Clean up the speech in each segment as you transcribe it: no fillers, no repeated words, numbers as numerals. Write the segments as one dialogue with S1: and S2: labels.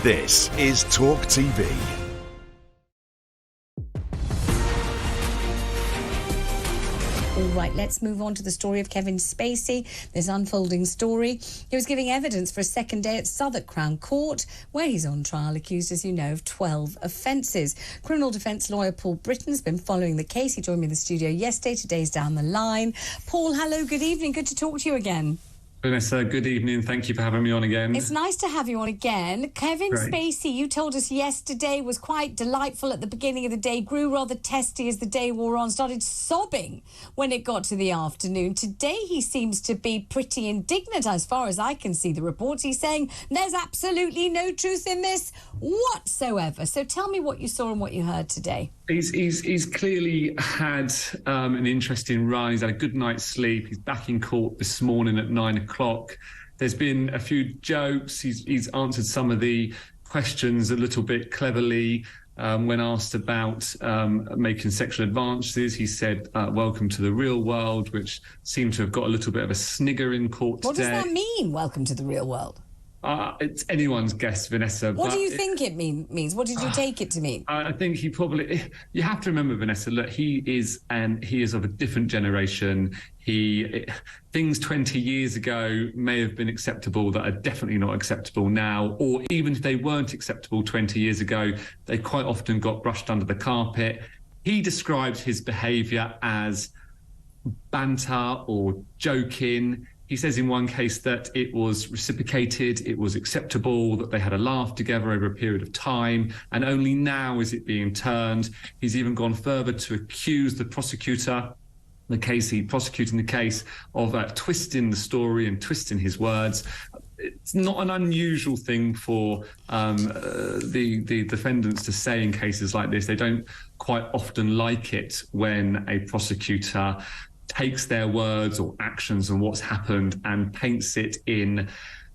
S1: This is TalkTV.
S2: All right, let's move on to the story of Kevin Spacey, this unfolding story. He was giving evidence for a second day at Southwark Crown Court, where he's on trial, accused, as you know, of 12 offences. Criminal defence lawyer Paul Britton has been following the case. He joined me in the studio yesterday. Today's down the line. Paul, hello, good evening. Good to talk to you again.
S3: Vanessa, good evening. Thank you for having me on again.
S2: It's nice to have you on again. Kevin Spacey, you told us yesterday, was quite delightful at the beginning of the day, grew rather testy as the day wore on, started sobbing when it got to the afternoon. Today he seems to be pretty indignant as far as I can see the reports. He's saying there's absolutely no truth in this whatsoever. So tell me what you saw and what you heard today.
S3: He's clearly had an interesting run. He's had a good night's sleep. He's back in court this morning at 9 o'clock. There's been a few jokes. He's answered some of the questions a little bit cleverly. When asked about making sexual advances, he said, welcome to the real world, which seemed to have got a little bit of a snigger in court today.
S2: What does that mean, welcome to the real world?
S3: It's anyone's guess, Vanessa.
S2: What do you think it means? What did you take it to mean?
S3: I think he probably... You have to remember, Vanessa, look, he is of a different generation. Things 20 years ago may have been acceptable that are definitely not acceptable now, or even if they weren't acceptable 20 years ago, they quite often got brushed under the carpet. He described his behaviour as banter or joking. He says in one case that it was reciprocated, it was acceptable, that they had a laugh together over a period of time, and only now is it being turned. He's even gone further to accuse the prosecutor, prosecuting the case, of twisting the story and twisting his words. It's not an unusual thing for the defendants to say in cases like this. They don't quite often like it when a prosecutor takes their words or actions and what's happened and paints it in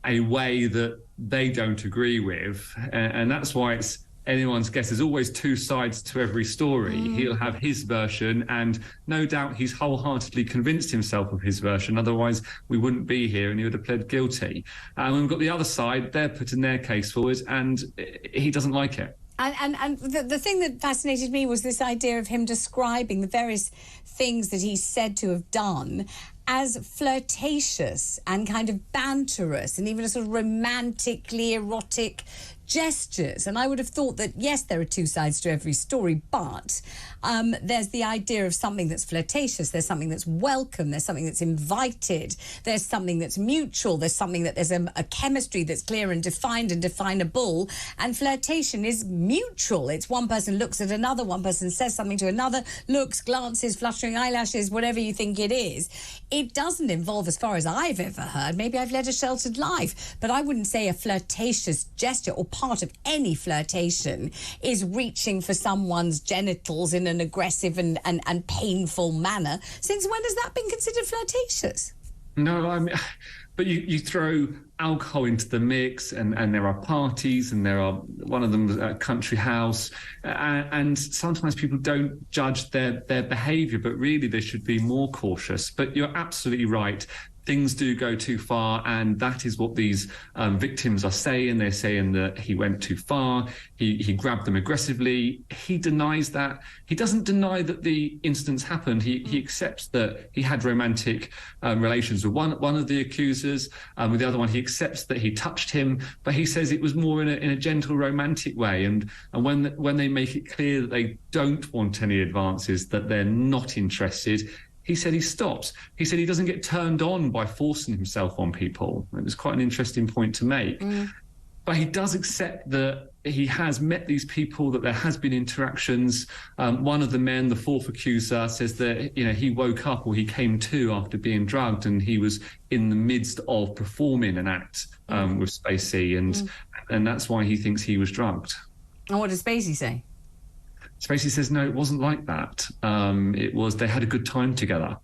S3: a way that they don't agree with. And that's why it's anyone's guess. There's always two sides to every story. He'll have his version, and no doubt he's wholeheartedly convinced himself of his version. Otherwise, we wouldn't be here and he would have pled guilty. And we've got the other side. They're putting their case forward and he doesn't like it.
S2: And the thing that fascinated me was this idea of him describing the various things that he's said to have done as flirtatious and kind of banterous and even a sort of romantically erotic gestures. And I would have thought that, yes, there are two sides to every story, but there's the idea of something that's flirtatious, there's something that's welcome, there's something that's invited, there's something that's mutual, there's something that there's a chemistry that's clear and defined and definable, and flirtation is mutual. It's one person looks at another, one person says something to another, looks, glances, fluttering eyelashes, whatever you think it is. It doesn't involve, as far as I've ever heard, maybe I've led a sheltered life, but I wouldn't say a flirtatious gesture or part of any flirtation is reaching for someone's genitals in an aggressive and painful manner. Since when has that been considered flirtatious?
S3: No, I mean, but you throw alcohol into the mix, and there are parties, and there are, one of them a country house, and sometimes people don't judge their behaviour, but really they should be more cautious. But you're absolutely right. Things do go too far, and that is what these victims are saying. They're saying that he went too far. He grabbed them aggressively. He denies that. He doesn't deny that the incidents happened. He accepts that he had romantic relations with one of the accusers. With the other one, he accepts that he touched him, but he says it was more in a gentle, romantic way. And when they make it clear that they don't want any advances, that they're not interested, he said he stops. He said he doesn't get turned on by forcing himself on people. It was quite an interesting point to make. But he does accept that he has met these people, that there has been interactions. One of the men, the fourth accuser, says that he woke up, or he came to, after being drugged, and he was in the midst of performing an act with Spacey, and that's why he thinks he was drugged.
S2: And what does Spacey say?
S3: Spacey says, no, it wasn't like that. They had a good time together.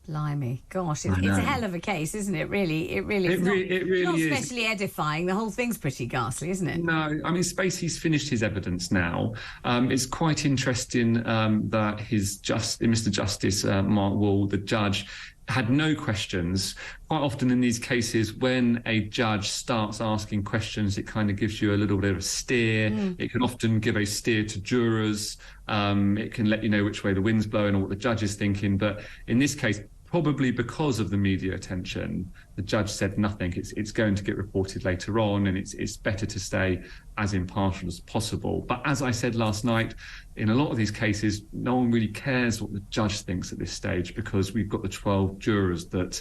S2: Blimey, gosh, it's a hell of a case, isn't it? Really, it really is. It really not especially edifying. The whole thing's pretty ghastly, isn't it?
S3: No, I mean, Spacey's finished his evidence now. It's quite interesting that Mr. Justice Mark Wall, the judge, had no questions. Quite often in these cases, when a judge starts asking questions, it kind of gives you a little bit of a steer. It can often give a steer to jurors. It can let you know which way the wind's blowing or what the judge is thinking. But in this case, probably because of the media attention, the judge said nothing. It's going to get reported later on, and it's better to stay as impartial as possible. But as I said last night, in a lot of these cases, no one really cares what the judge thinks at this stage, because we've got the 12 jurors that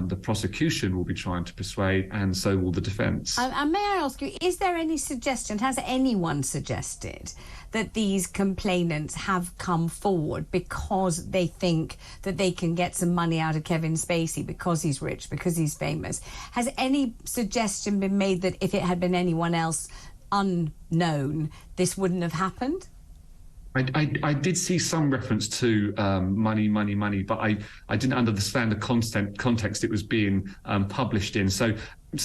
S3: the prosecution will be trying to persuade, and so will the defence.
S2: And may I ask you, is there any suggestion, has anyone suggested that these complainants have come forward because they think that they can get some money out of Kevin Spacey because he's rich, because he's famous? Has any suggestion been made that if it had been anyone else unknown, this wouldn't have happened?
S3: I did see some reference to money, but I didn't understand the context it was being published in. So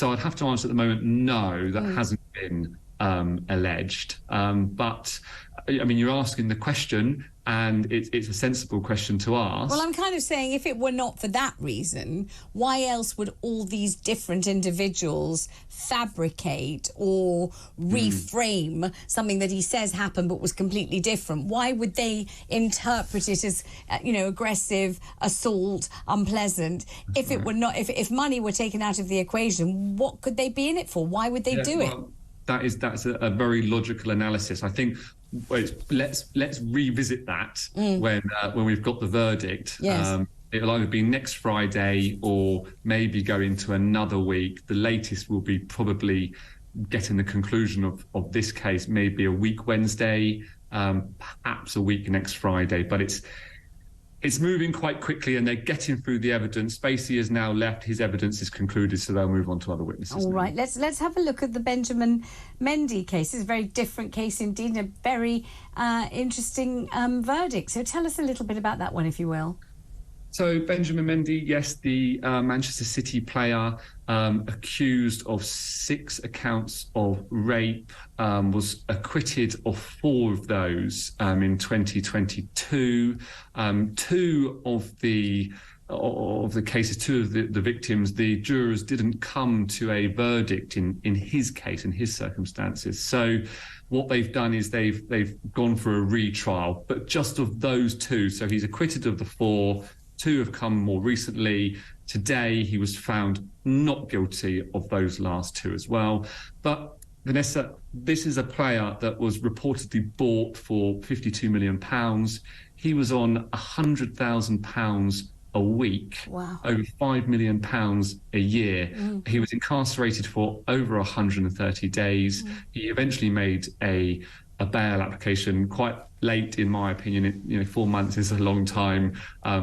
S3: I'd have to answer at the moment, no, that hasn't been alleged. But I mean, you're asking the question, and it's a sensible question to ask.
S2: Well, I'm kind of saying, if it were not for that reason, why else would all these different individuals fabricate or reframe something that he says happened but was completely different? Why would they interpret it as, aggressive, assault, unpleasant? If it were not, if money were taken out of the equation, what could they be in it for? Why would they do it?
S3: That's a very logical analysis. I think let's revisit that when we've got the verdict.
S2: Yes.
S3: It'll either be next Friday or maybe go into another week. The latest will be probably getting the conclusion of this case, maybe a week Wednesday, perhaps a week next Friday. But it's moving quite quickly, and they're getting through the evidence. Spacey has now left. His evidence is concluded, so they'll move on to other witnesses.
S2: All right, let's have a look at the Benjamin Mendy case. It's a very different case indeed, and a very interesting verdict. So tell us a little bit about that one, if you will.
S3: So Benjamin Mendy, yes, the Manchester City player, accused of 6 accounts of rape, was acquitted of 4 of those in 2022. 2 of the cases, 2 of the victims, the jurors didn't come to a verdict in his case, in his circumstances. So what they've done is they've gone for a retrial, but just of those 2. So he's acquitted of the 4. 2 have come more recently. Today, he was found not guilty of those last 2 as well. But Vanessa, this is a player that was reportedly bought for £52 million. He was on £100,000 a week,
S2: wow,
S3: over £5 million a year. He was incarcerated for over 130 days. He eventually made a bail application quite late, in my opinion. 4 months is a long time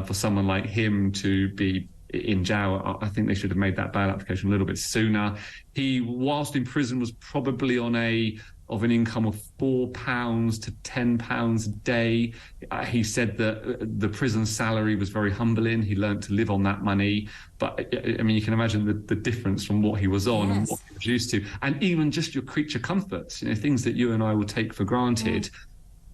S3: for someone like him to be in jail. I think they should have made that bail application a little bit sooner. He, whilst in prison, was probably on an income of £4 to £10 a day. He said that the prison salary was very humbling. He learned to live on that money. But I mean, you can imagine the difference from what he was on and what he was used to. And even just your creature comforts, things that you and I will take for granted.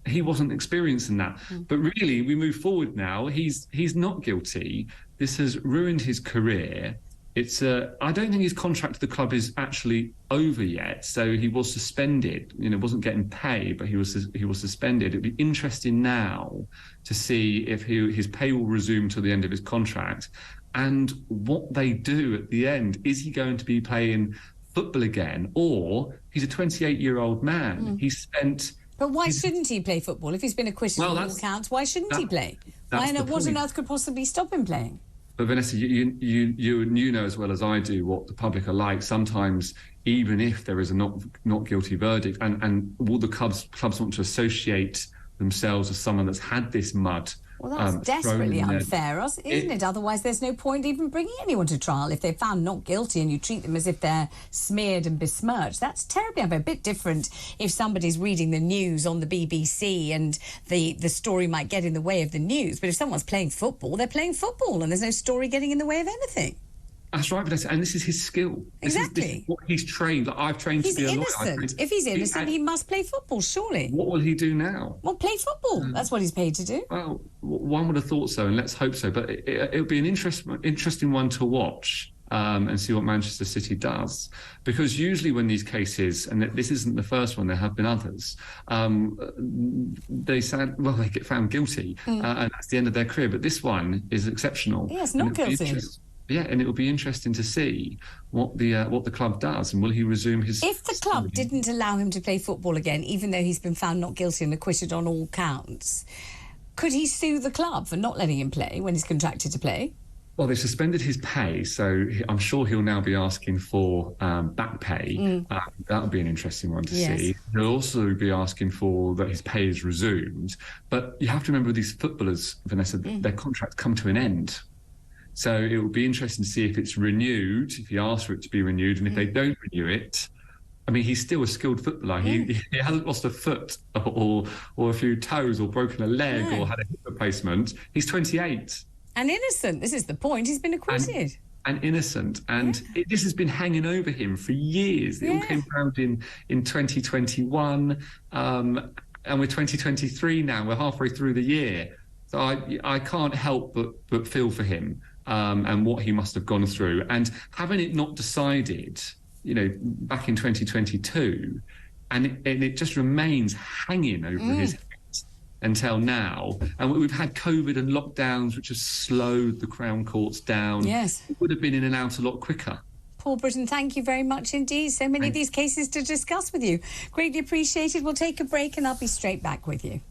S3: He wasn't experiencing that. But really, we move forward now. He's not guilty. This has ruined his career. I don't think his contract to the club is actually over yet. So he was suspended. Wasn't getting pay, but he was suspended. It'd be interesting now to see if his pay will resume till the end of his contract, and what they do at the end. Is he going to be playing football again, or he's a 28-year-old man? He spent.
S2: But why shouldn't he play football if he's been acquitted on all counts? Why shouldn't he play? What on earth could possibly stop him playing?
S3: But Vanessa, you know as well as I do what the public are like. Sometimes, even if there is a not guilty verdict, and all the clubs want to associate themselves as someone that's had this mud.
S2: Well, that's desperately unfair, isn't it? Otherwise, there's no point even bringing anyone to trial if they're found not guilty and you treat them as if they're smeared and besmirched. That's terribly unfair. A bit different if somebody's reading the news on the BBC and the story might get in the way of the news. But if someone's playing football, they're playing football and there's no story getting in the way of anything.
S3: That's right, Vanessa. And this is his skill. This is what he's trained. Like, I've trained to be a lawyer.
S2: He's innocent. If he's innocent, he must play football, surely.
S3: What will he do now?
S2: Well, play football. That's what he's paid to do.
S3: Well, one would have thought so, and let's hope so. But it'll be an interesting one to watch. And see what Manchester City does. Because usually when these cases, and this isn't the first one, there have been others, they get found guilty, and that's the end of their career. But this one is exceptional.
S2: Yes, not guilty.
S3: And it will be interesting to see what the club does, and will he resume his...
S2: If the club didn't allow him to play football again, even though he's been found not guilty and acquitted on all counts, could he sue the club for not letting him play when he's contracted to play?
S3: Well, they suspended his pay, so I'm sure he'll now be asking for back pay. That'll be an interesting one to see. He'll also be asking for that his pay is resumed. But you have to remember with these footballers, Vanessa, their contracts come to an end. So it will be interesting to see if it's renewed, if he asks for it to be renewed, and if they don't renew it. I mean, he's still a skilled footballer. He hasn't lost a foot or a few toes or broken a leg or had a hip replacement. He's 28.
S2: And innocent. This is the point. He's been acquitted.
S3: And innocent. And this has been hanging over him for years. It all came around in 2021. And we're 2023 now. We're halfway through the year. So I can't help but feel for him and what he must have gone through. And having it not decided, back in 2022, and it just remains hanging over his head until now. And we've had COVID and lockdowns, which have slowed the Crown Courts down.
S2: Yes.
S3: It would have been in and out a lot quicker.
S2: Paul Britton, thank you very much indeed. So many of these cases to discuss with you. Greatly appreciated. We'll take a break and I'll be straight back with you.